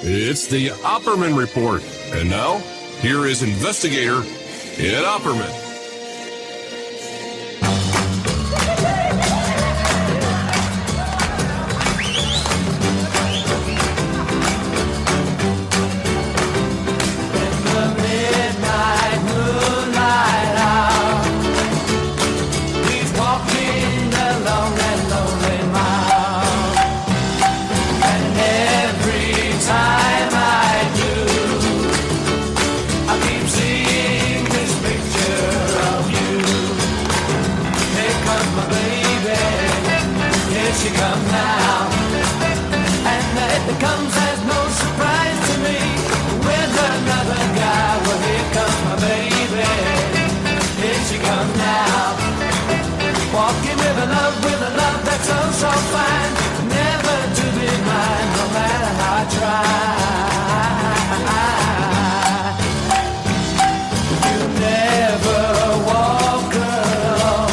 It's the Opperman Report. And now, here is investigator Ed Opperman. So fine, never to be mine, no matter how I try. You never walk alone,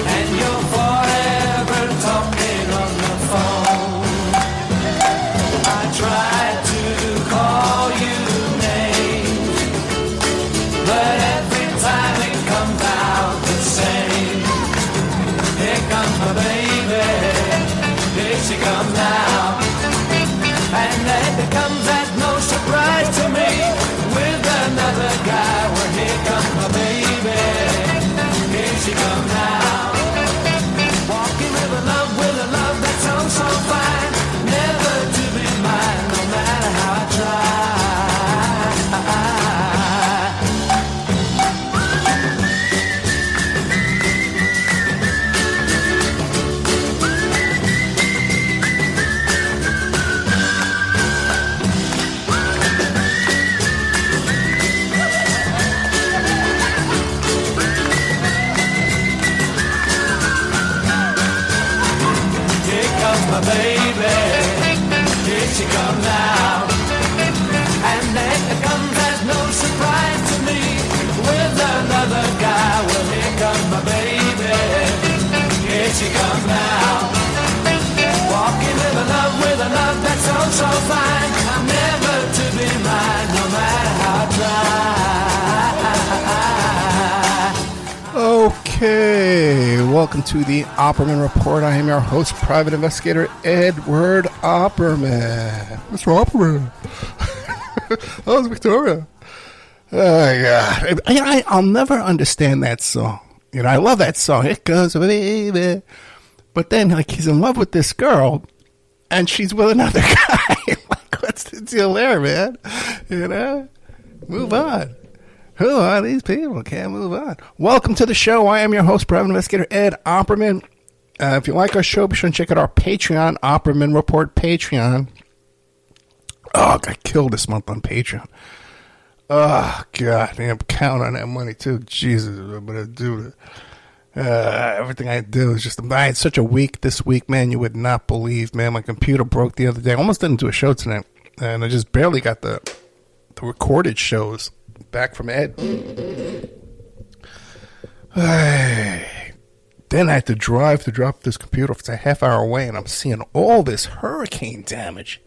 and you're forever talking on the phone. I tried to call you names, but every time it comes out the same. Here comes my baby, here she comes now. And that comes as no surprise to me, with another guy. Well, here comes my baby, here she comes now. Walking with a love that's oh so fine, never to be mine, no matter how I try. My baby, here she comes now. And then it comes as no surprise to me, with another guy. Well, here comes my baby, here she comes now. Walking with a love that's oh so fine, I'm never to be mine, no matter how I try. Okay, welcome to the Opperman Report. I am your host, Private Investigator Edward Opperman. Mr. Opperman. How's Victoria? Oh, God. I'll never understand that song. You know, I love that song. It goes, baby. But then, like, he's in love with this girl, and she's with another guy. Like, what's the deal there, man? You know? Move on. Who are these people? Can't move on. Welcome to the show. I am your host, Private Investigator Ed Opperman. If you like our show, be sure and check out our Patreon, Opperman Report Patreon. Oh, I got killed this month on Patreon. Oh, God. I'm counting on that money, too. Jesus, I'm going to do it. Everything I do is just... I had such a week this week, man. You would not believe, man. My computer broke the other day. I almost didn't do a show tonight. And I just barely got the recorded shows back from Ed. Then I had to drive to drop this computer. It's a half hour away, and I'm seeing all this hurricane damage.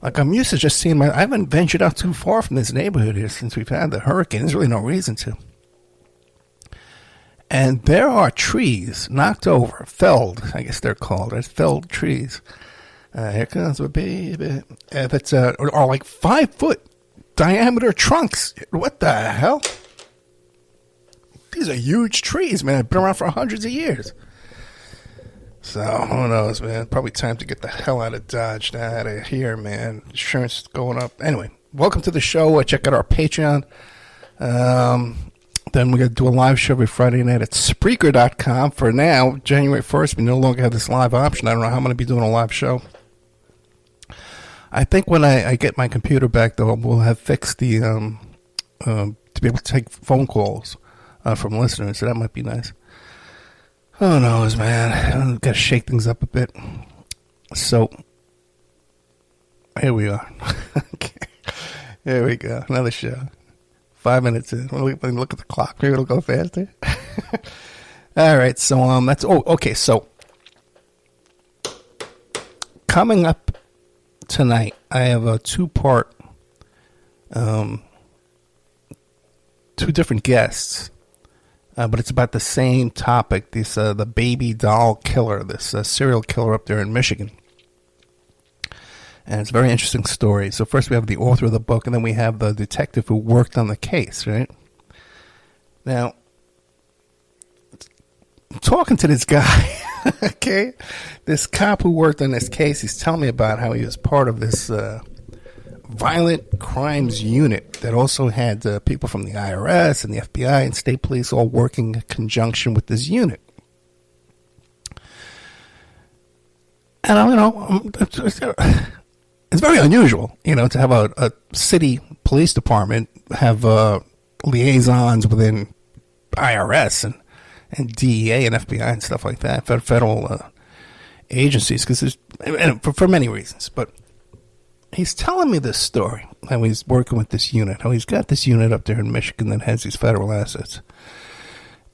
Like, I'm used to just seeing I haven't ventured out too far from this neighborhood here since we've had the hurricane. There's really no reason to. And there are trees knocked over, felled, I guess they're called. There's felled trees. Here comes a baby. That's are like 5-foot diameter trunks. What the hell? These are huge trees, man. They've been around for hundreds of years. So, who knows, man. Probably time to get the hell out of Dodge, out of here, man. Insurance is going up. Anyway, welcome to the show. Check out our Patreon. Then we're going to do a live show every Friday night at Spreaker.com. For now, January 1st, we no longer have this live option. I don't know how I'm going to be doing a live show. I think when I get my computer back, though, we'll have fixed the to be able to take phone calls from listeners, so that might be nice. Who knows, man? I've got to shake things up a bit. So, here we are. Okay. Here we go. Another show. 5 minutes in. Let me look at the clock. Maybe it'll go faster. All right. So, that's... Oh, okay. So, coming up tonight, I have a two-part, two different guests, but it's about the same topic. This the baby doll killer, this serial killer up there in Michigan. And it's a very interesting story. So first we have the author of the book, and then we have the detective who worked on the case, right? Now, talking to this guy, okay, this cop who worked on this case, he's telling me about how he was part of this violent crimes unit that also had people from the IRS and the FBI and state police all working in conjunction with this unit. And, it's very unusual, to have a city police department have liaisons within IRS and DEA and FBI and stuff like that, federal agencies, because for many reasons. But he's telling me this story, how he's working with this unit, how he's got this unit up there in Michigan that has these federal assets.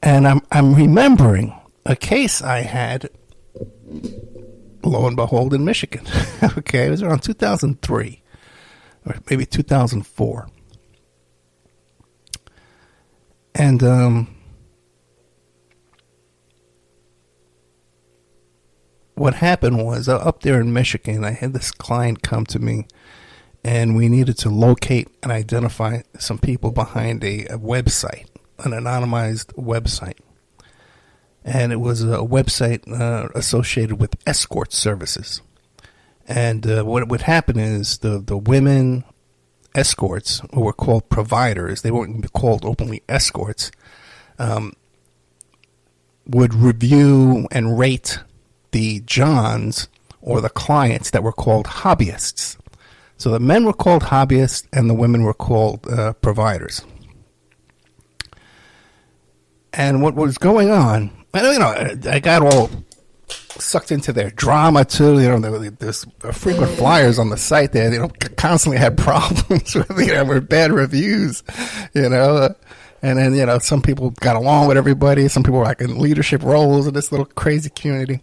And I'm remembering a case I had, lo and behold, in Michigan. Okay, it was around 2003 or maybe 2004. And what happened was, up there in Michigan, I had this client come to me, and we needed to locate and identify some people behind a website, an anonymized website. And it was a website associated with escort services. And what would happen is the women escorts, who were called providers, they weren't called openly escorts, would review and rate the Johns or the clients that were called hobbyists. So the men were called hobbyists and the women were called providers. And what was going on, I got all sucked into their drama too. There's frequent flyers on the site there. They constantly had problems with bad reviews, And then, some people got along with everybody. Some people were like in leadership roles in this little crazy community.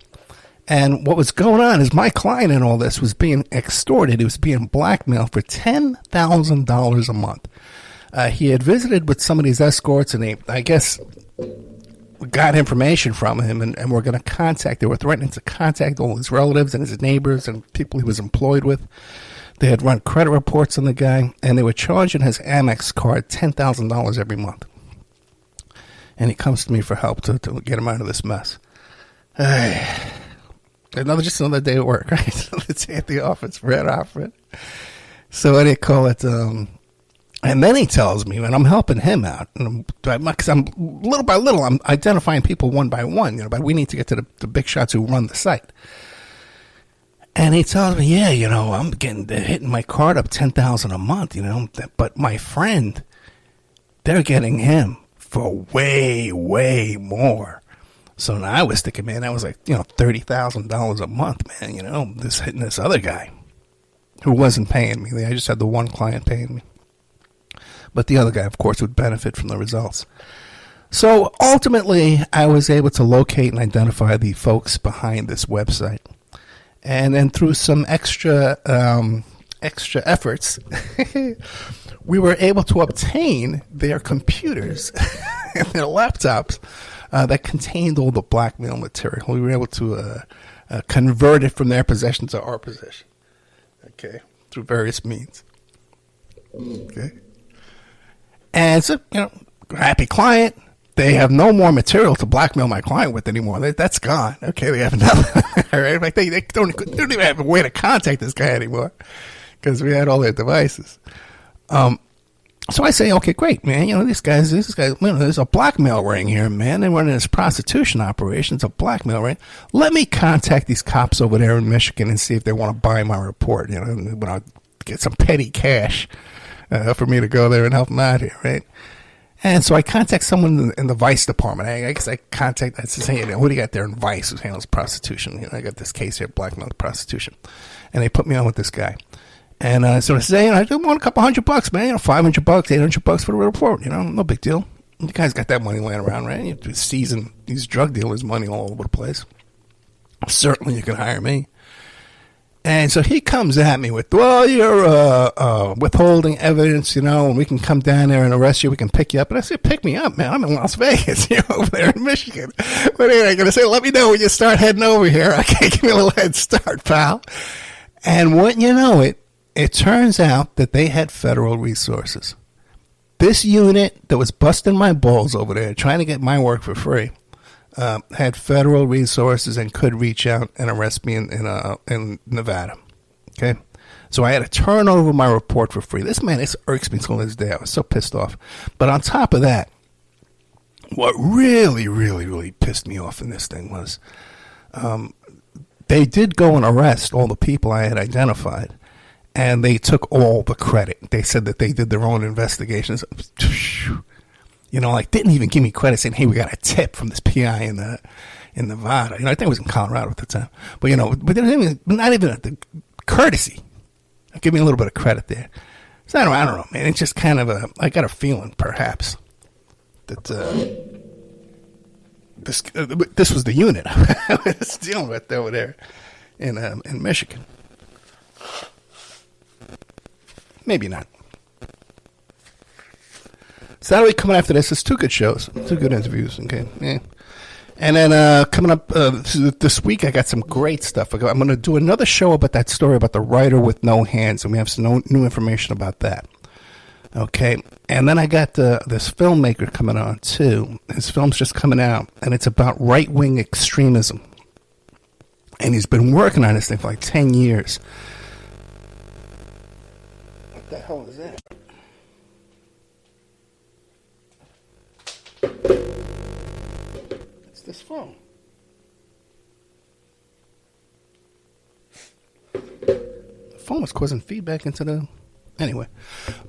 And what was going on is my client in all this was being extorted. He was being blackmailed for $10,000 a month. He had visited with some of these escorts, and they, I guess, got information from him, and were going to contact. They were threatening to contact all his relatives and his neighbors and people he was employed with. They had run credit reports on the guy, and they were charging his Amex card $10,000 every month. And he comes to me for help to get him out of this mess. Just another day at work, right? Another day at the office for Ed Opperman. So what do you call it? And then he tells me, and I'm helping him out, because I'm little by little, I'm identifying people one by one, but we need to get to the big shots who run the site. And he tells me, I'm hitting my card up $10,000 a month, but my friend, they're getting him for way, way more. So now I was thinking, man, that was like, $30,000 a month, man, this hitting this other guy who wasn't paying me. I just had the one client paying me. But the other guy, of course, would benefit from the results. So ultimately, I was able to locate and identify the folks behind this website. And then through some extra efforts, we were able to obtain their computers and their laptops that contained all the blackmail material. We were able to convert it from their possession to our possession, okay, through various means. Okay. And so, happy client. They have no more material to blackmail my client with anymore. That's gone. Okay, they have nothing. All right, like they don't even have a way to contact this guy anymore because we had all their devices. So I say, okay, great, man. These guys, there's a blackmail ring here, man. They're running this prostitution operation. It's a blackmail ring. Let me contact these cops over there in Michigan and see if they want to buy my report. When I get some petty cash for me to go there and help them out here, right? And so I contact someone in the Vice Department. I guess I say, hey, what do you got there in Vice who handles prostitution? I got this case here, blackmail prostitution. And they put me on with this guy. And so I say, I want a couple $100, man, $500, $800 for the report, no big deal. The guy's got that money laying around, right? You season these drug dealers' money all over the place. Certainly you can hire me. And so he comes at me with, well, you're withholding evidence, and we can come down there and arrest you. We can pick you up. And I said, pick me up, man. I'm in Las Vegas, over there in Michigan. What are you going to say? Let me know when you start heading over here. Okay, give me a little head start, pal. And wouldn't you know it, it turns out that they had federal resources. This unit that was busting my balls over there, trying to get my work for free, had federal resources and could reach out and arrest me in Nevada. Okay? So I had to turn over my report for free. This irks me till this day. I was so pissed off. But on top of that, what really, really, really pissed me off in this thing was they did go and arrest all the people I had identified, and they took all the credit. They said that they did their own investigations. Didn't even give me credit saying, hey, we got a tip from this PI in Nevada. I think it was in Colorado at the time. But, but not even the courtesy. Give me a little bit of credit there. So I don't know, man. It's just kind of I got a feeling, perhaps, that this was the unit I was dealing with over there in Michigan. Maybe not. Saturday coming after this is two good shows, two good interviews. Okay, yeah. And then coming up this week, I got some great stuff. I'm going to do another show about that story about the writer with no hands, and we have some new information about that. Okay, and then I got this filmmaker coming on too. His film's just coming out, and it's about right-wing extremism. And he's been working on this thing for like 10 years. What the hell is that? It's this phone. The phone was causing feedback into the... Anyway,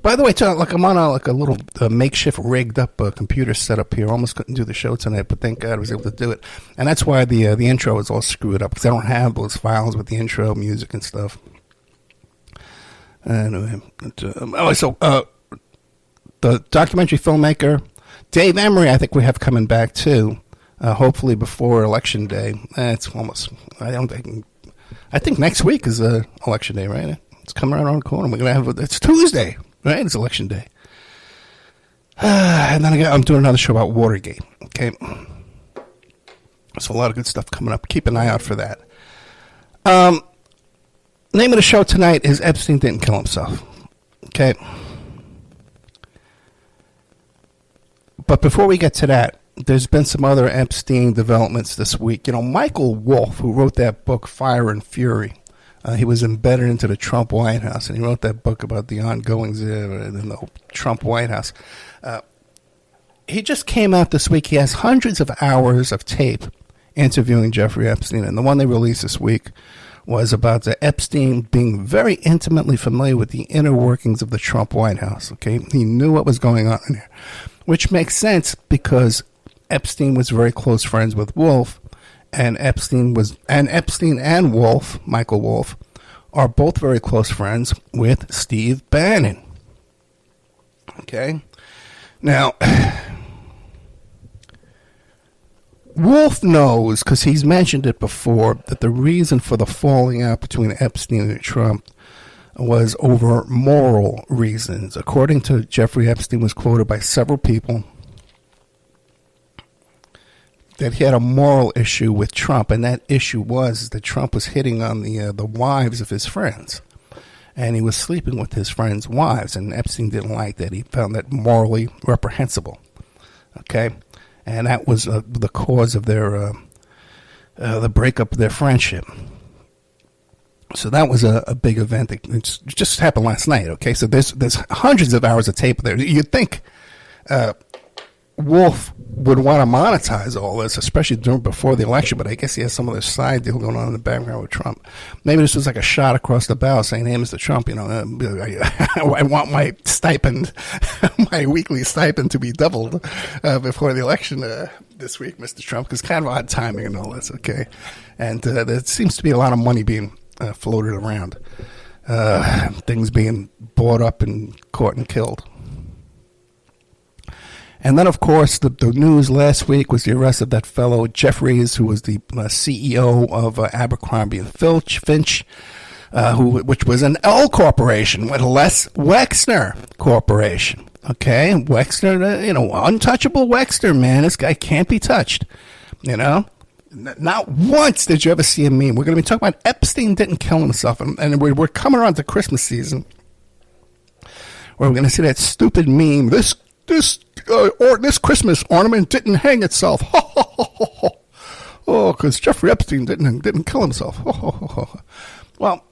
by the way, I'm on a little makeshift rigged up computer setup here. Almost couldn't do the show tonight, but thank God I was able to do it. And that's why the intro was all screwed up, because I don't have those files with the intro music and stuff. Anyway, the documentary filmmaker Dave Emery, I think we have coming back too. Hopefully before Election Day. It's almost. I think next week is Election Day, right? It's coming around the corner. We're gonna have it's Tuesday, right? It's Election Day. And then I'm doing another show about Watergate. Okay, so a lot of good stuff coming up. Keep an eye out for that. Name of the show tonight is Epstein Didn't Kill Himself. Okay. But before we get to that, there's been some other Epstein developments this week. Michael Wolff, who wrote that book, Fire and Fury, he was embedded into the Trump White House, and he wrote that book about the ongoings in the Trump White House. He just came out this week. He has hundreds of hours of tape interviewing Jeffrey Epstein, and the one they released this week was about the Epstein being very intimately familiar with the inner workings of the Trump White House. Okay, he knew what was going on in there, which makes sense because Epstein was very close friends with Wolff. And Epstein and Wolff, Michael Wolff, are both very close friends with Steve Bannon. Okay? Now, Wolff knows, because he's mentioned it before, that the reason for the falling out between Epstein and Trump was over moral reasons. According to Jeffrey Epstein, was quoted by several people, that he had a moral issue with Trump, and that issue was that Trump was hitting on the wives of his friends, and he was sleeping with his friends' wives, and Epstein didn't like that. He found that morally reprehensible. Okay, and that was the cause of their the breakup of their friendship. So that was a big event. It just happened last night. Okay, so there's hundreds of hours of tape there. You'd think Wolff would want to monetize all this, especially before the election, but I guess he has some other side deal going on in the background with Trump. Maybe this was like a shot across the bow saying, hey, Mr. Trump, I want my stipend, my weekly stipend to be doubled before the election this week, Mr. Trump, because kind of odd timing and all this, okay? And there seems to be a lot of money being floated around, things being bought up and caught and killed. And then, of course, the news last week was the arrest of that fellow Jeffries, who was the CEO of Abercrombie and Finch. which was an L corporation with Les Wexner Corporation. Okay, Wexner, untouchable Wexner, man. This guy can't be touched. Not once did you ever see a meme. We're going to be talking about Epstein didn't kill himself, and we're coming around to Christmas season, where we're going to see that stupid meme. This Christmas ornament didn't hang itself. Oh, because Jeffrey Epstein didn't kill himself. Well,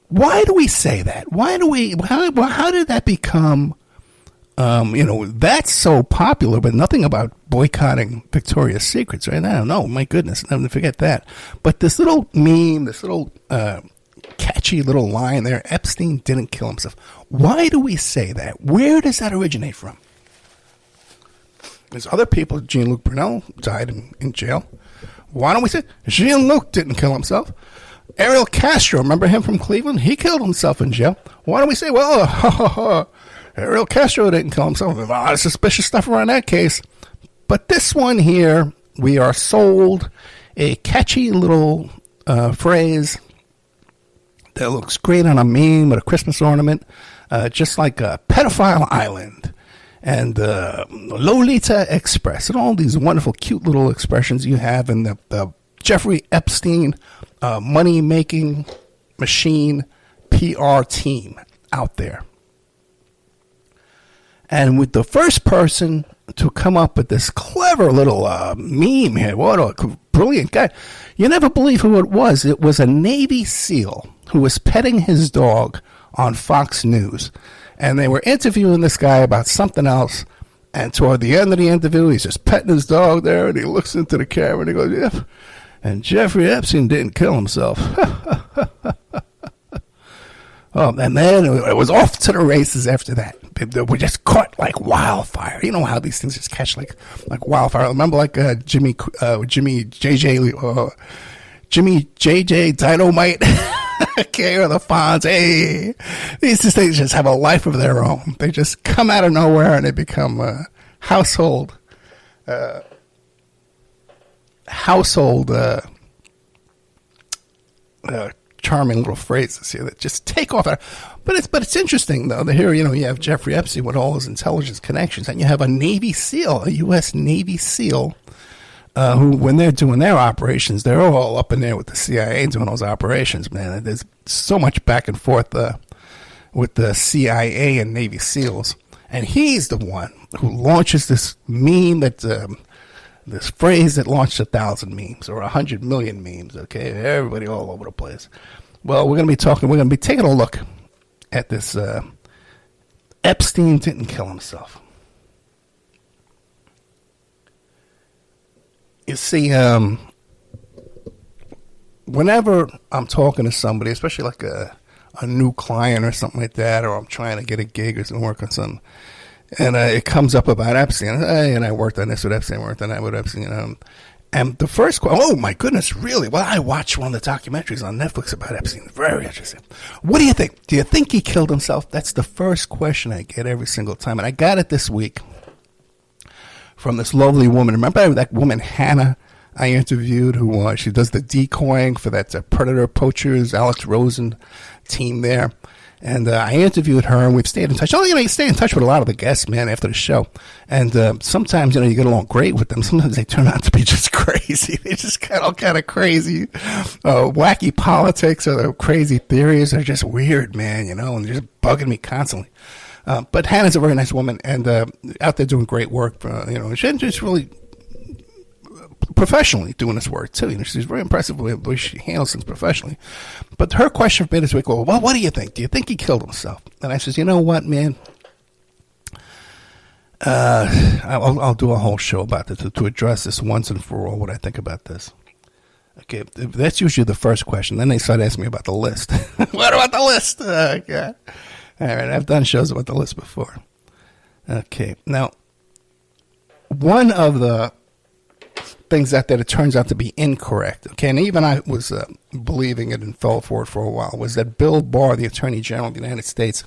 why do we say that? How did that become? That's so popular, but nothing about boycotting Victoria's Secrets, right? I don't know. My goodness, never forget that. But this little meme, this little catchy little line there, Epstein didn't kill himself. Why do we say that? Where does that originate from? There's other people. Jean-Luc Brunel died in jail. Why don't we say Jean-Luc didn't kill himself? Ariel Castro, remember him from Cleveland? He killed himself in jail. Why don't we say, Ariel Castro didn't kill himself? There's a lot of suspicious stuff around that case. But this one here, we are sold a catchy little phrase that looks great on a meme with a Christmas ornament, just like a pedophile island and Lolita Express and all these wonderful, cute little expressions you have in the Jeffrey Epstein money-making machine PR team out there. And with the first person to come up with this clever little meme here, what a brilliant guy. You never believe who it was. It was a Navy SEAL who was petting his dog on Fox News. And they were interviewing this guy about something else. And toward the end of the interview, he's just petting his dog there, and he looks into the camera and he goes, "Yep. And Jeffrey Epstein didn't kill himself." Oh, and then it was off to the races after that. They were just caught like wildfire. You know how these things just catch like wildfire. Remember, like Jimmy JJ Dynamite, okay, or the Fonz. Hey, these things just have a life of their own. They just come out of nowhere and they become household charming little phrases here that just take off. But it's interesting though. Here, you have Jeffrey Epstein with all his intelligence connections, and you have a Navy SEAL, a U.S. Navy SEAL, who, when they're doing their operations, they're all up in there with the CIA doing those operations. Man, there's so much back and forth with the CIA and Navy SEALs, and he's the one who launches this meme that. This phrase that launched 1,000 memes or 100 million memes, okay? Everybody all over the place. Well, we're going to be taking a look at this Epstein didn't kill himself. You see, whenever I'm talking to somebody, especially like a new client or something like that, or I'm trying to get a gig or some work on something, and it comes up about Epstein. Hey, and I worked on this with Epstein, worked on that with Epstein. And the first question, oh my goodness, really? Well, I watched one of the documentaries on Netflix about Epstein. Very interesting. What do you think? Do you think he killed himself? That's the first question I get every single time. And I got it this week from this lovely woman. Remember that woman, Hannah, I interviewed, who she does the decoying for that Predator Poachers, Alex Rosen team there. And I interviewed her, and we've stayed in touch. You stay in touch with a lot of the guests, man, after the show. And sometimes, you get along great with them. Sometimes they turn out to be just crazy. They just got all kind of crazy, wacky politics or the crazy theories are just weird, man, and they're just bugging me constantly. But Hannah's a very nice woman, and out there doing great work. She's just really professionally doing this work too. She's very impressive with the way she handles things professionally. But her question for me this week was, well, what do you think? Do you think he killed himself? And I says, you know what, man? I'll do a whole show about this to address this once and for all, what I think about this. Okay, that's usually the first question. Then they start asking me about the list. What about the list? Okay. All right, I've done shows about the list before. Okay, now, one of the things that it turns out to be incorrect, okay, and even I was believing it and fell for it for a while, was that Bill Barr, the Attorney General of the United States,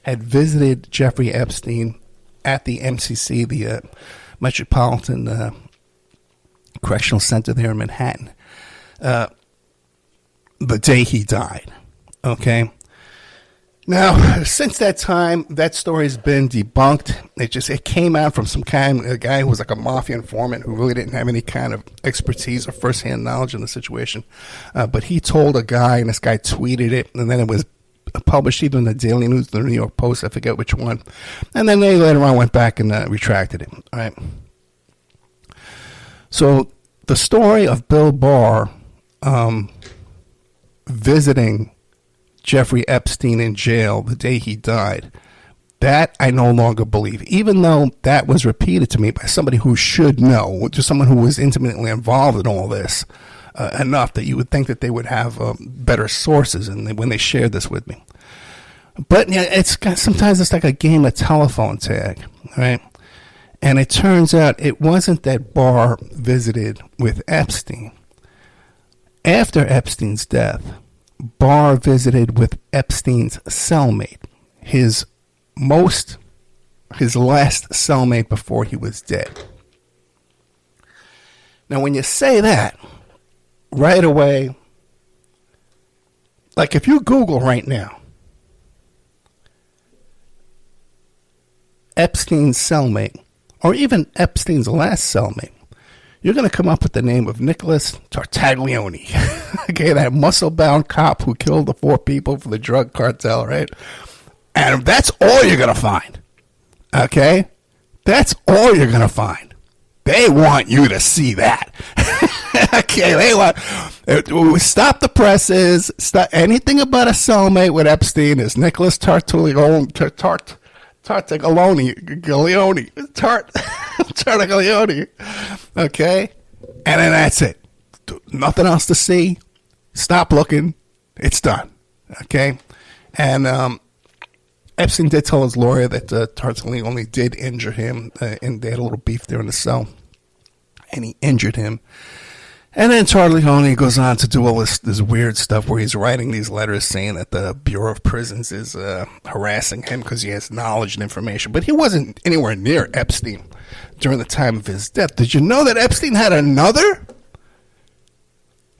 had visited Jeffrey Epstein at the MCC, the Metropolitan Correctional Center there in Manhattan. the day he died. Okay. Now, since that time, that story's been debunked. It came out from a guy who was like a mafia informant who really didn't have any kind of expertise or firsthand knowledge in the situation. But he told a guy, and this guy tweeted it, and then it was published either in the Daily News or the New York Post, I forget which one. And then they later on went back and retracted it. All right. So the story of Bill Barr visiting Jeffrey Epstein in jail the day he died, that I no longer believe, even though that was repeated to me by somebody who should know, just someone who was intimately involved in all this, enough that you would think that they would have better sources when they shared this with me. But yeah, sometimes it's like a game of telephone tag, right? And it turns out it wasn't that Barr visited with Epstein. After Epstein's death, Barr visited with Epstein's cellmate, his last cellmate before he was dead. Now, when you say that, right away, like if you Google right now, Epstein's cellmate, or even Epstein's last cellmate, you're going to come up with the name of Nicholas Tartaglione. Okay, that muscle-bound cop who killed the 4 people for the drug cartel, right? And that's all you're going to find. Okay? That's all you're going to find. They want you to see that. Okay, they want... Stop the presses. Stop anything about a cellmate with Epstein is Nicholas Tartaglione. Tartaglione. Okay? And then that's it. Nothing else to see. Stop looking. It's done. Okay? And Epstein did tell his lawyer that Tartaglione did injure him, and they had a little beef there in the cell. And he injured him. And then Tartaglione goes on to do all this weird stuff where he's writing these letters saying that the Bureau of Prisons is harassing him because he has knowledge and information. But he wasn't anywhere near Epstein during the time of his death. Did you know that Epstein had another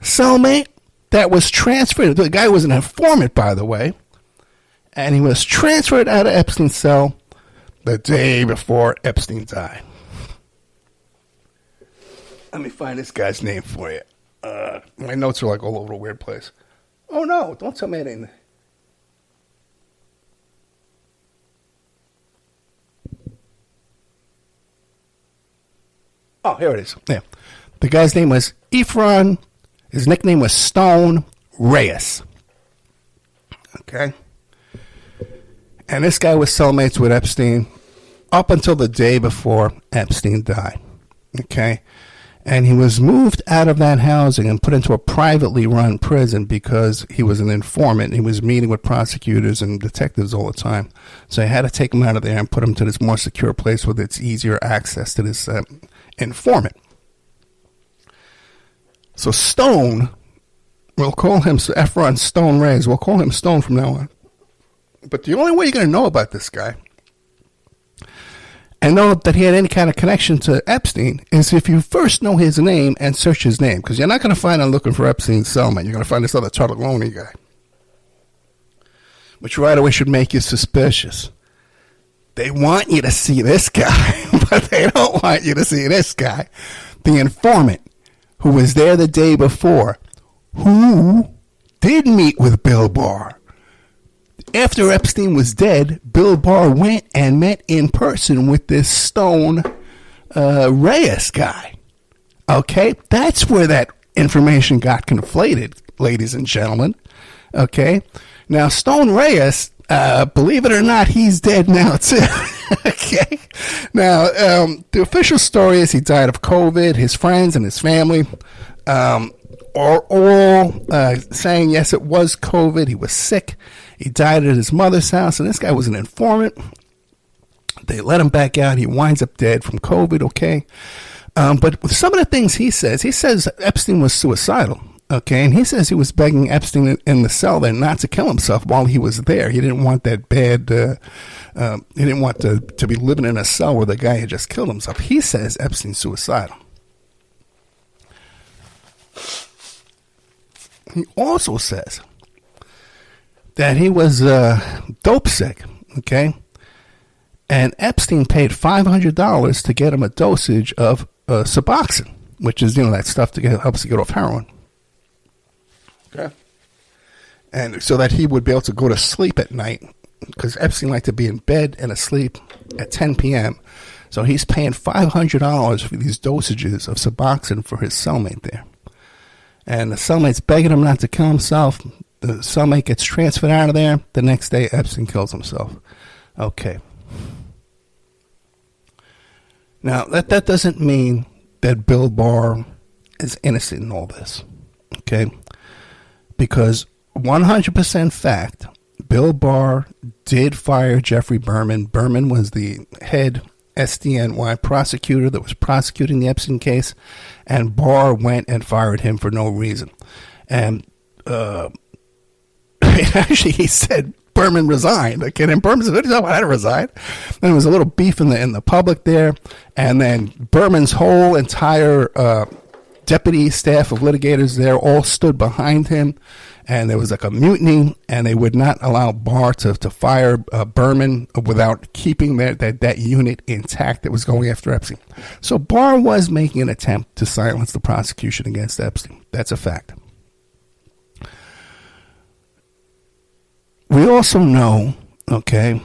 cellmate that was transferred? The guy was an informant, by the way. And he was transferred out of Epstein's cell the day before Epstein died. Let me find this guy's name for you. My notes are like all over a weird place. Oh, no. Don't tell me anything. Oh, here it is. Yeah. The guy's name was Ephron. His nickname was Stone Reyes. Okay. And this guy was cellmates with Epstein up until the day before Epstein died. Okay. And he was moved out of that housing and put into a privately run prison because he was an informant. He was meeting with prosecutors and detectives all the time. So I had to take him out of there and put him to this more secure place with its easier access to this informant. So Stone, we'll call him Ephron Stone Reyes. We'll call him Stone from now on. But the only way you're going to know about this guy and know that he had any kind of connection to Epstein is if you first know his name and search his name. Because you're not going to find him looking for Epstein's cellmate. You're going to find this other Tartaglione guy. Which right away should make you suspicious. They want you to see this guy, but they don't want you to see this guy. The informant who was there the day before, who did meet with Bill Barr. After Epstein was dead, Bill Barr went and met in person with this Stone Reyes guy. Okay? That's where that information got conflated, ladies and gentlemen. Okay? Now, Stone Reyes, believe it or not, he's dead now, too. Okay? Now, the official story is he died of COVID. His friends and his family are all saying, yes, it was COVID. He was sick. He died at his mother's house, and this guy was an informant. They let him back out. He winds up dead from COVID, okay? But with some of the things he says Epstein was suicidal, okay? And he says he was begging Epstein in the cell there not to kill himself while he was there. He didn't want that bad, he didn't want to be living in a cell where the guy had just killed himself. He says Epstein's suicidal. He also says that he was dope sick, okay? And Epstein paid $500 to get him a dosage of Suboxone, which is, that stuff that helps you get off heroin. Okay. And so that he would be able to go to sleep at night, because Epstein liked to be in bed and asleep at 10 p.m. So he's paying $500 for these dosages of Suboxone for his cellmate there. And the cellmate's begging him not to kill himself. The cellmate gets transferred out of there. The next day, Epstein kills himself. Okay. Now, that doesn't mean that Bill Barr is innocent in all this. Okay? Because 100% fact, Bill Barr did fire Jeffrey Berman. Berman was the head SDNY prosecutor that was prosecuting the Epstein case, and Barr went and fired him for no reason. And actually, he said Berman resigned. Okay, and Berman said, "I had to resign." And there was a little beef in the public there, and then Berman's whole entire deputy staff of litigators there all stood behind him, and there was like a mutiny, and they would not allow Barr to fire Berman without keeping that unit intact that was going after Epstein. So Barr was making an attempt to silence the prosecution against Epstein. That's a fact. We also know, okay,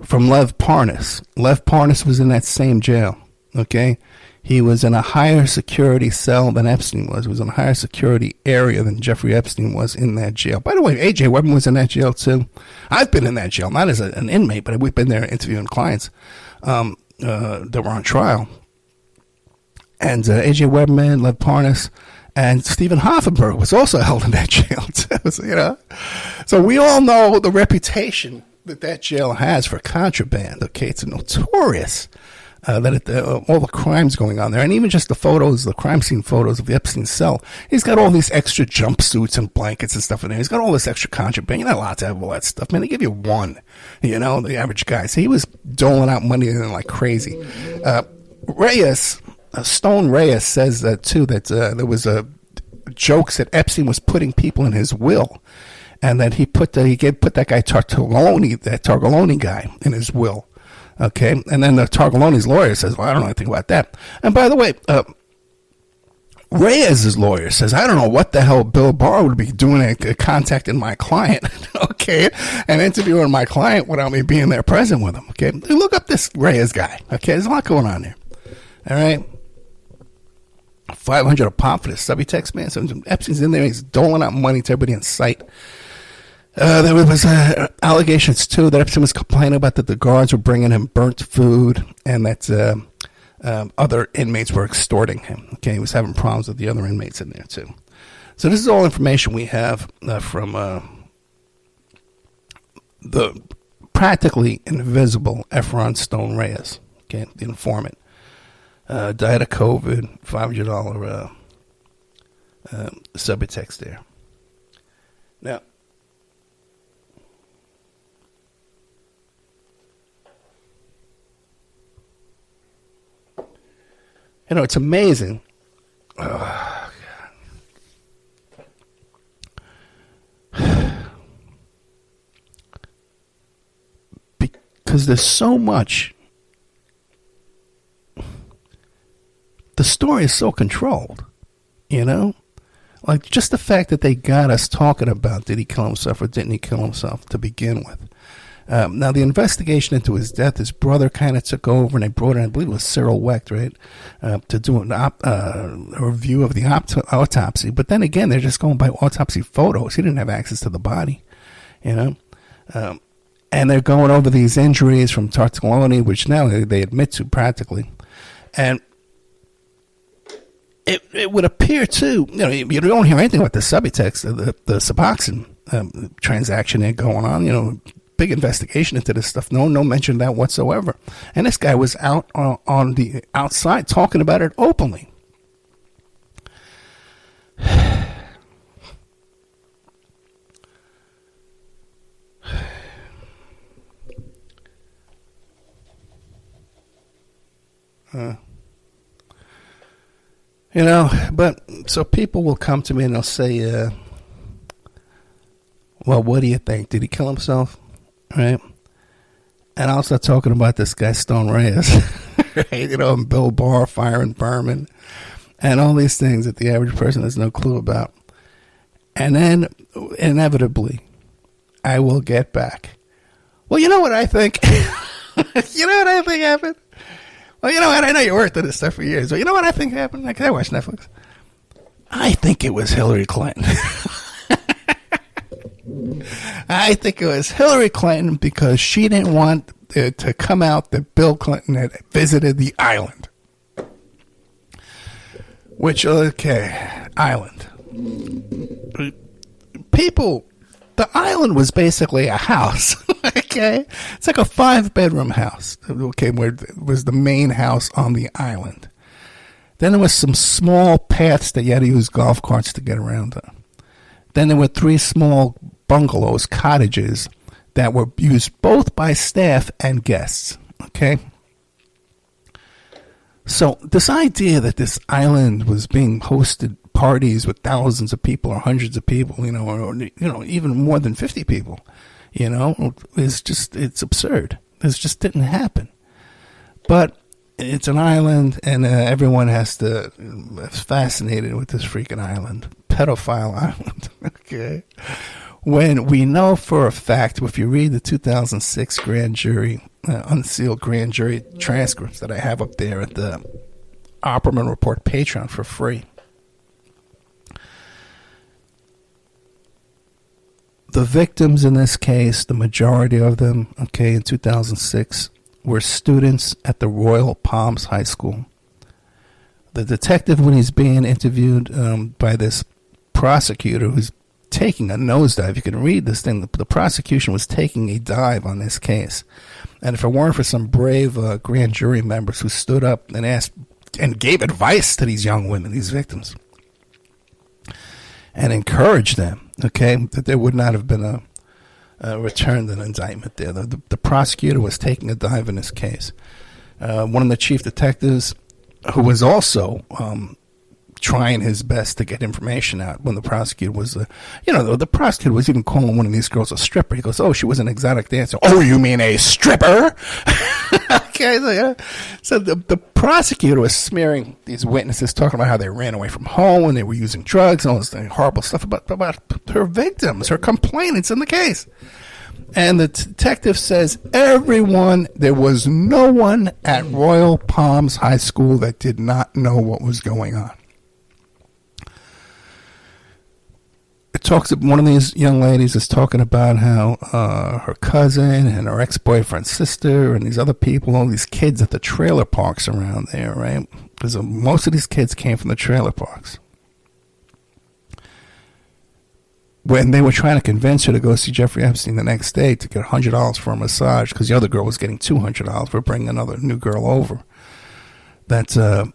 from Lev Parnas. Lev Parnas was in that same jail, okay? He was in a higher security cell than Epstein was. He was in a higher security area than Jeffrey Epstein was in that jail. By the way, A.J. Webman was in that jail too. I've been in that jail, not as an inmate, but we've been there interviewing clients that were on trial. And A.J. Webman, Lev Parnas, and Stephen Hoffenberg was also held in that jail too. So we all know the reputation that jail has for contraband. Okay, it's notorious. All the crimes going on there, and even just the photos, the crime scene photos of the Epstein cell. He's got all these extra jumpsuits and blankets and stuff in there. He's got all this extra contraband. You're not allowed to have all that stuff, man. They give you one, the average guy. So he was doling out money like crazy. Stone Reyes says that too, that there was jokes that Epstein was putting people in his will, and that he put that guy Targoloni guy in his will. Okay, and then the Targoloni's lawyer says, "Well, I don't know anything about that." And by the way, Reyes's lawyer says, "I don't know what the hell Bill Barr would be doing contacting my client, okay, and interviewing my client without me being there present with him." Okay, look up this Reyes guy. Okay, there's a lot going on there. All right, $500 a pop for this subtext, man. So Epstein's in there; he's doling out money to everybody in sight. There was allegations, too, that Epstein was complaining about that the guards were bringing him burnt food and that other inmates were extorting him. Okay, he was having problems with the other inmates in there, too. So this is all information we have from the practically invisible Efron Stone Reyes, okay, the informant. Died of COVID, $500 subtext there. Now, it's amazing. Oh, God. Because there's so much. The story is so controlled, Like, just the fact that they got us talking about, did he kill himself or didn't he kill himself to begin with? Now, the investigation into his death, his brother kind of took over, and they brought in, I believe it was Cyril Wecht, right, to do a review of the autopsy. But then again, they're just going by autopsy photos. He didn't have access to the body, And they're going over these injuries from Tartaglia, which now they admit to practically. And it would appear, too, you don't hear anything about the subtext, the Suboxone transaction there going on, big investigation into this stuff. No mention of that whatsoever. And this guy was out on the outside talking about it openly. But So people will come to me and they'll say, well, what do you think? Did he kill himself? Right? And I'll start talking about this guy, Stone Reyes, right? You know, and Bill Barr, Fire and Berman, and all these things that the average person has no clue about. And then, inevitably, I will get back. Well, you know what I think? You know what I think happened? Well, you know what? I know you worked on this stuff for years. Well, you know what I think happened? Like, I watch Netflix. I think it was Hillary Clinton. I think it was Hillary Clinton because she didn't want it to come out that Bill Clinton had visited the island. Which, okay, island. People, the island was basically a house, okay? It's like a 5-bedroom house, okay, where it was the main house on the island. Then there was some small paths that you had to use golf carts to get around on. Then there were 3 small bungalows, cottages, that were used both by staff and guests, okay? So this idea that this island was being hosted parties with thousands of people or hundreds of people, or even more than 50 people, is just, it's absurd. This just didn't happen. But it's an island, and everyone is fascinated with this freaking island. Pedophile island, okay? When we know for a fact, if you read the 2006 grand jury, unsealed grand jury transcripts that I have up there at the Opperman Report Patreon for free, the victims in this case, the majority of them, okay, in 2006, were students at the Royal Palms High School. The detective, when he's being interviewed by this prosecutor who's taking a nosedive, you can read this thing, the prosecution was taking a dive on this case. And if it weren't for some brave grand jury members who stood up and asked and gave advice to these young women, these victims, and encouraged them, okay, that there would not have been a returned an indictment there. The prosecutor was taking a dive in this case. One of the chief detectives, who was also trying his best to get information out when the prosecutor was, the prosecutor was even calling one of these girls a stripper. He goes, oh, she was an exotic dancer. Oh, you mean a stripper? Okay, so the prosecutor was smearing these witnesses, talking about how they ran away from home and they were using drugs and all this horrible stuff about her victims, her complainants in the case. And the detective says, there was no one at Royal Palms High School that did not know what was going on. One of these young ladies is talking about how her cousin and her ex-boyfriend's sister and these other people, all these kids at the trailer parks around there, right? Because most of these kids came from the trailer parks. When they were trying to convince her to go see Jeffrey Epstein the next day to get $100 for a massage, because the other girl was getting $200 for bringing another new girl over, that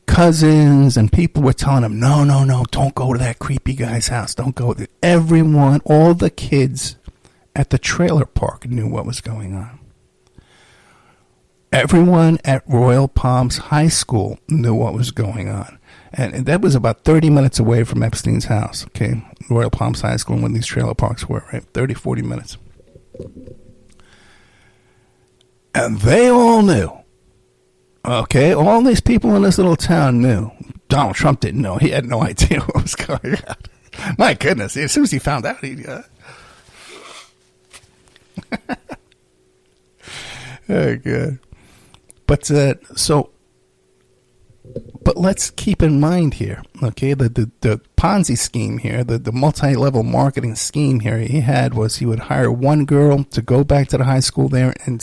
cousins and people were telling him, no, don't go to that creepy guy's house. Don't go there. Everyone, all the kids at the trailer park knew what was going on. Everyone at Royal Palms High School knew what was going on. And that was about 30 minutes away from Epstein's house, okay? Royal Palms High School, when these trailer parks were, right? 30, 40 minutes. And they all knew. Okay, all these people in this little town knew. Donald Trump didn't know. He had no idea what was going on. My goodness, as soon as he found out, oh, good. But but let's keep in mind here, okay, the Ponzi scheme here, the multi-level marketing scheme here he would hire one girl to go back to the high school there and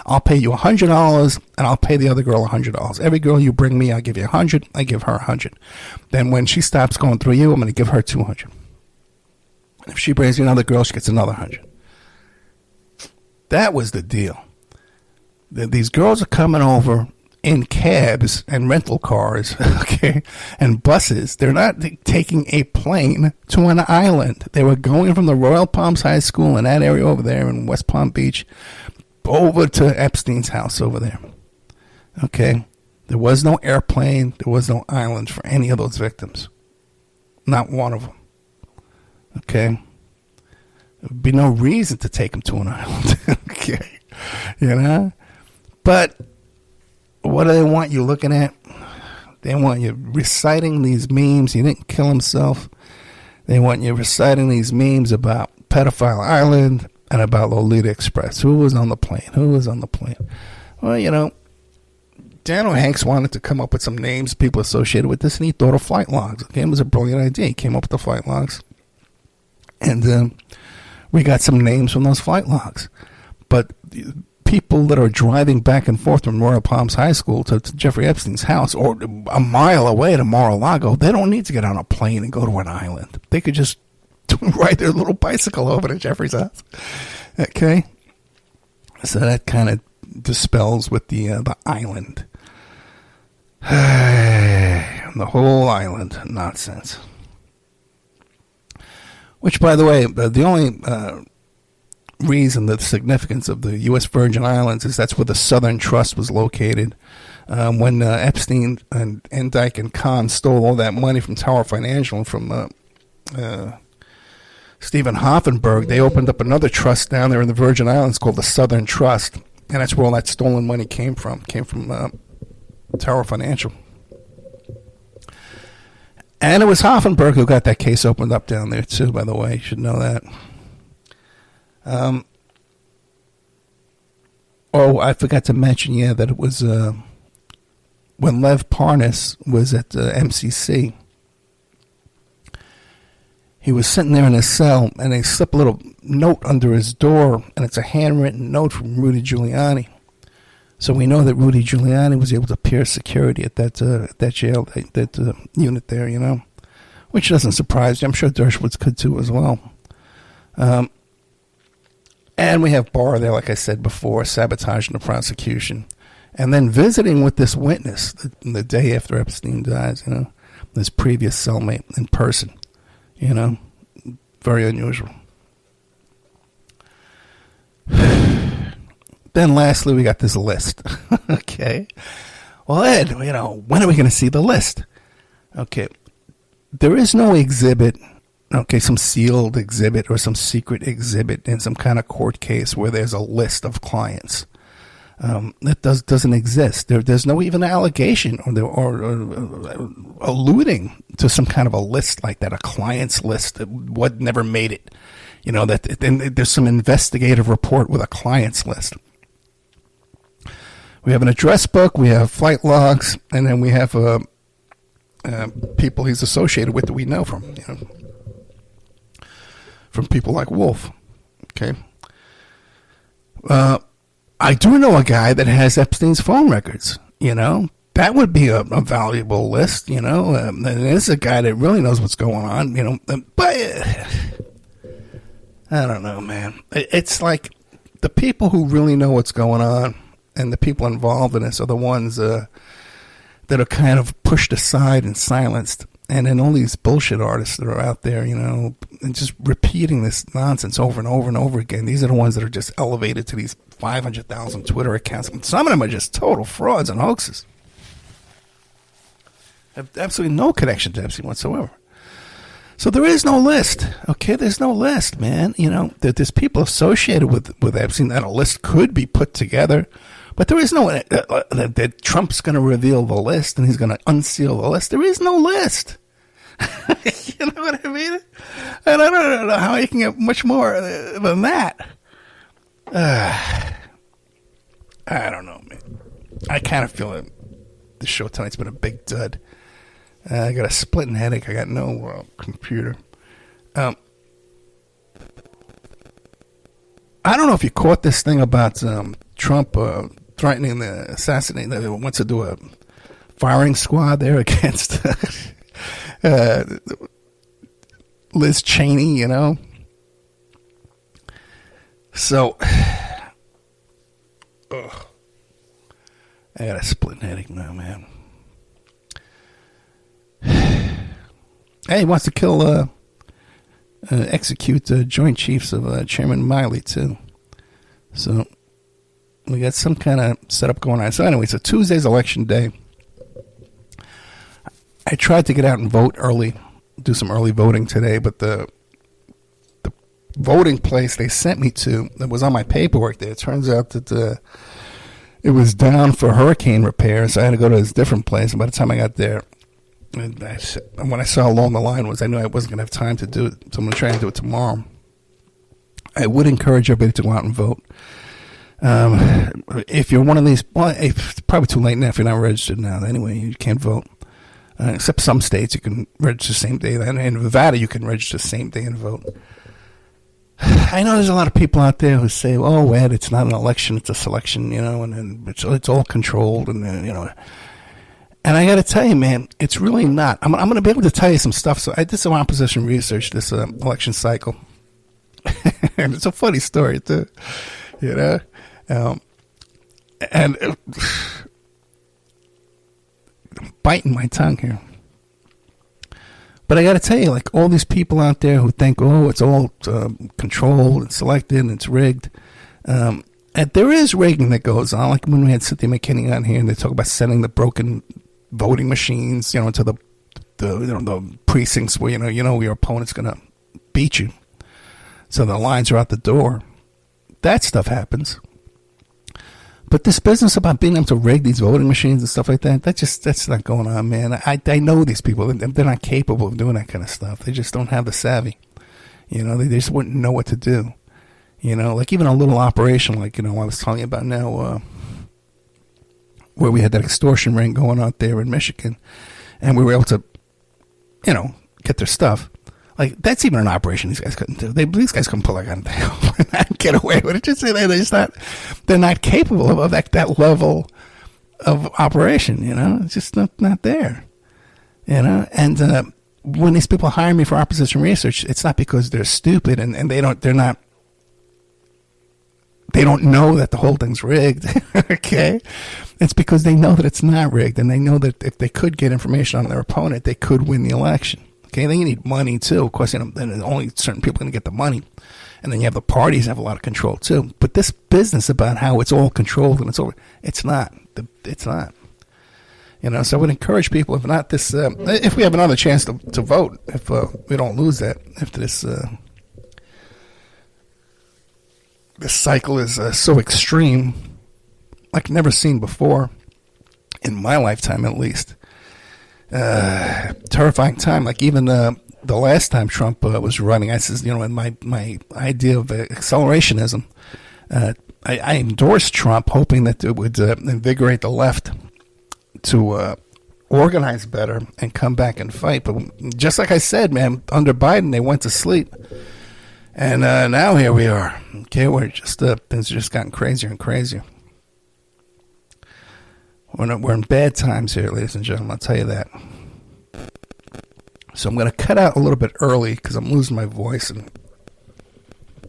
I'll pay you $100 and I'll pay the other girl $100. Every girl you bring me, I'll give you $100, I give her $100. Then when she stops going through you, I'm going to give her $200. If she brings you another girl, she gets another $100. That was the deal. These girls are coming over in cabs and rental cars, okay, and buses. They're not taking a plane to an island. They were going from the Royal Palms High School in that area over there in West Palm Beach over to Epstein's house over there. Okay, There was no airplane. There was no island for any of those victims. Not one of them. Okay? There would be no reason to take them to an island. Okay? You know? But what do they want you looking at? They want you reciting these memes. He didn't kill himself. They want you reciting these memes about Pedophile Island and about Lolita Express. Who was on the plane? Who was on the plane? Well, you know, Daniel Hanks wanted to come up with some names, people associated with this, and he thought of flight logs. Okay, it was a brilliant idea. He came up with the flight logs. And we got some names from those flight logs. But people that are driving back and forth from Royal Palms High School to Jeffrey Epstein's house or a mile away to Mar-a-Lago, they don't need to get on a plane and go to an island. They could just ride their little bicycle over to Jeffrey's house. Okay? So that kind of dispels with the island. The whole island nonsense. Which, by the way, the only reason, the significance of the U.S. Virgin Islands is that's where the Southern Trust was located. When Epstein and Dyke and Kahn stole all that money from Tower Financial and from Stephen Hoffenberg, they opened up another trust down there in the Virgin Islands called the Southern Trust. And that's where all that stolen money came from. It came from Tower Financial. And it was Hoffenberg who got that case opened up down there, too, by the way. You should know that. I forgot to mention, that it was when Lev Parnas was at MCC. He was sitting there in his cell, and they slipped a little note under his door, and it's a handwritten note from Rudy Giuliani. So we know that Rudy Giuliani was able to pierce security at that jail, that unit there, you know, which doesn't surprise you. I'm sure Dershowitz could too as well. And we have Barr there, like I said before, sabotaging the prosecution, and then visiting with this witness the day after Epstein dies, you know, this previous cellmate in person. You know, very unusual. Then lastly, we got this list. Okay. Well, Ed, you know, when are we going to see the list? Okay. There is no exhibit, okay, some sealed exhibit or some secret exhibit in some kind of court case where there's a list of clients. That doesn't exist. There's no even allegation or alluding to some kind of a list like that, a client's list that never made it. You know, that there's some investigative report with a client's list. We have an address book, we have flight logs, and then we have people he's associated with that we know from, you know, from people like Wolf. Okay. I do know a guy that has Epstein's phone records, you know. That would be a valuable list, you know. And this is a guy that really knows what's going on, you know. But I don't know, man. It's like the people who really know what's going on and the people involved in this are the ones that are kind of pushed aside and silenced. And then all these bullshit artists that are out there, you know, and just repeating this nonsense over and over and over again. These are the ones that are just elevated to these 500,000 Twitter accounts. Some of them are just total frauds and hoaxes. Have absolutely no connection to Epstein whatsoever. So there is no list, okay? There's no list, man. You know, there's people associated with Epstein that a list could be put together. But there is no, that Trump's going to reveal the list and he's going to unseal the list. There is no list. You know what I mean? And I don't know how you can get much more than that. I don't know, man. I kind of feel that the show tonight's been a big dud. I got a splitting headache. I got no computer. I don't know if you caught this thing about Trump threatening to assassinate. Wants to do a firing squad there against Liz Cheney, you know. So, I got a splitting headache now, man. Hey, he wants to kill, execute the Joint Chiefs of Chairman Miley, too. So, we got some kind of setup going on. So, anyway, so Tuesday's election day. I tried to get out and vote early, do some early voting today, but the voting place they sent me to that was on my paperwork there, it turns out that it was down for hurricane repair, so I had to go to this different place. And by the time I got there, and when I saw how long the line was, I knew I wasn't going to have time to do it, so I'm going to try and do it tomorrow. I would encourage everybody to go out and vote. If you're one of these, well, it's probably too late now if you're not registered now. Anyway, you can't vote. Except some states, you can register the same day. And in Nevada, you can register the same day and vote. I know there's a lot of people out there who say, "Oh, Ed, it's not an election; it's a selection," and it's all controlled, and And I got to tell you, man, it's really not. I'm going to be able to tell you some stuff. So I did some opposition research this election cycle, and it's a funny story too, And I'm biting my tongue here. But I got to tell you, like all these people out there who think, oh, it's all controlled and selected and it's rigged. And there is rigging that goes on. Like when we had Cynthia McKinney on here and they talk about sending the broken voting machines, to the precincts where, your opponent's going to beat you. So the lines are out the door. That stuff happens. But this business about being able to rig these voting machines and stuff like that, that's not going on, man. I know these people. They're not capable of doing that kind of stuff. They just don't have the savvy. They just wouldn't know what to do. Like even a little operation like, I was telling you about now, where we had that extortion ring going out there in Michigan, and we were able to, get their stuff. Like, that's even an operation these guys couldn't do. These guys couldn't pull a gun and get away with it. They're not capable of that level of operation, It's just not there, And when these people hire me for opposition research, it's not because they're stupid and they don't know that the whole thing's rigged, okay? It's because they know that it's not rigged, and they know that if they could get information on their opponent, they could win the election. Okay, they need money too. Of course, then only certain people are going to get the money. And then you have the parties have a lot of control too. But this business about how it's all controlled and it's not. It's not. So I would encourage people, if not this, if we have another chance to vote, if we don't lose that, if this cycle is so extreme, like never seen before, in my lifetime at least. Terrifying time. Like even the last time Trump was running, I says, in my idea of accelerationism, I endorsed Trump, hoping that it would invigorate the left to organize better and come back and fight. But just like I said, man, under Biden, they went to sleep. And now here we are. Okay, we're just things have just gotten crazier and crazier. We're in bad times here, ladies and gentlemen. I'll tell you that. So I'm going to cut out a little bit early because I'm losing my voice, and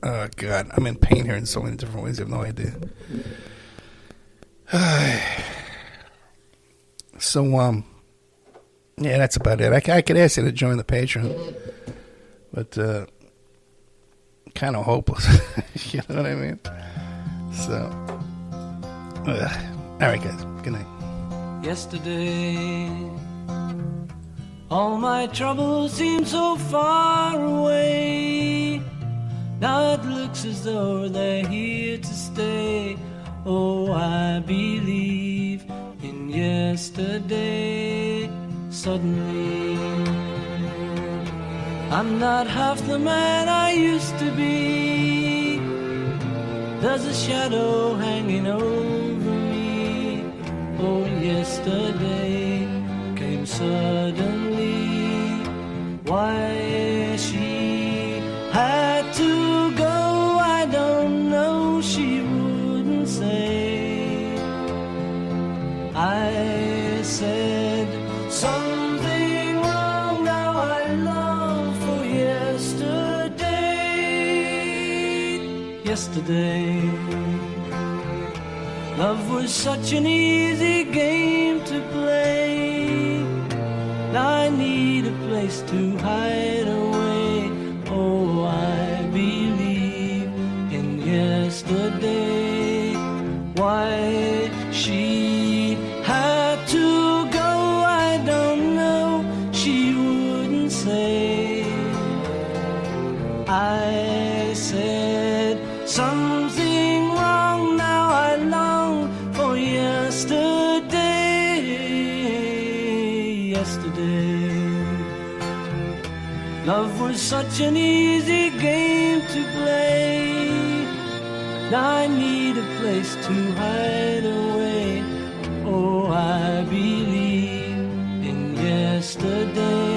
oh God, I'm in pain here in so many different ways. You have no idea. So yeah, that's about it. I could ask you to join the Patreon, but kind of hopeless. You know what I mean? So, all right, guys. Good night. Yesterday, all my troubles seem so far away. Now it looks as though they're here to stay. Oh, I believe in yesterday. Suddenly, I'm not half the man I used to be. There's a shadow hanging over me. Oh, yesterday came suddenly. Why she had to go, I don't know, she wouldn't say. I said something wrong, now I long for yesterday. Yesterday, love was such an easy game to play. Now I need a place to hide away. Oh, I believe in yesterday. Why she had to go, I don't know. I said something wrong, now I long for yesterday, yesterday. Love was such an easy game to play. Now I need a place to hide away. Oh, I believe in yesterday.